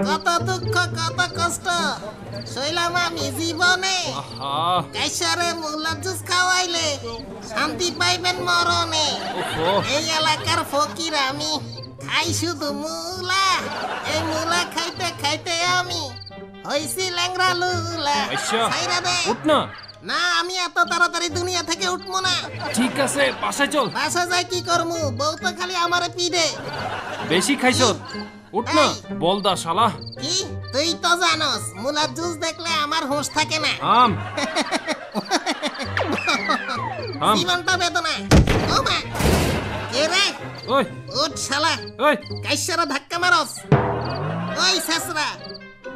কত দুঃখ কত কষ্ট শৈলাম আমি জীবনে। কাইসারে মুলা জুস খাওয়াইলে শান্তি পাইবেন মরণে। এই এলাকার ফকির আমি, খাই শুধু মুলা। এই মুলা খাইতে খাইতে আমি হইছি ল্যাংড়া লুলা। ছাইরা দে। উঠ না। না, আমি এত তাড়াতাড়ি দুনিয়া থেকে উঠবো না। ঠিক আছে, বাসায় চল। বাসা যাই কি করমু? বউ তো খালি আমারে পিডে। বেশি খাইছ, উঠ না। বলদা শালা। কি তুই তো জানোস মুলার জুস দেখলে আমার হুঁশ থাকে না। আম আম জীবনটা বেদনা। ও মা, কে রে? ওই উঠ শালা। ওই কাইসারা ধাক্কা মারস। ওই শেষরা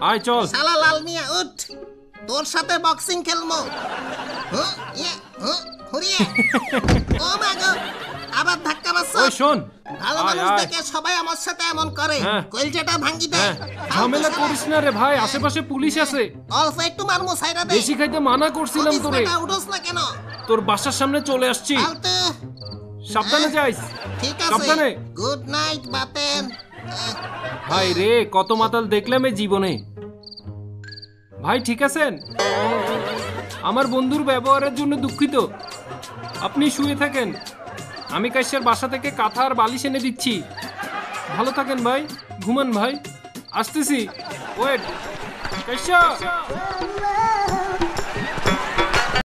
আয় চল। শালা লাল মিয়া উঠ, তোর সাথে বক্সিং খেলবো। ও মা গো, আবার ধাক্কা মারছ। ওই শোন, ভালো মানুষ দেখে সবাই আমার সাথে এমন করে। কলজাটা ভাঙ্গি দে। ঝামেলা করিস না রে ভাই, আশেপাশে পুলিশ আছে। অল্প একটু মারমু, ছাইরা দে। বেশি খাইতে মানা করছিলাম তোরে। উঠোস না কেন? তোর বাসার সামনে চলে আসছি। ফালতু। সাবধানে যাইস। ঠিক আছে, সাবধানে। Good night Baten. ভাই রে, কত মাতাল দেখলাম এই জীবনে। ভাই ঠিক আছেন? আমার বন্ধুর ব্যবহারের জন্য দুঃখিত। আপনি শুয়ে থাকেন, আমি কাইসার বাসা থেকে কাঁথা আর বালিশ এনে দিচ্ছি। ভালো থাকেন ভাই, ঘুমান ভাই। আসতেছি, ওয়েট। কাইসা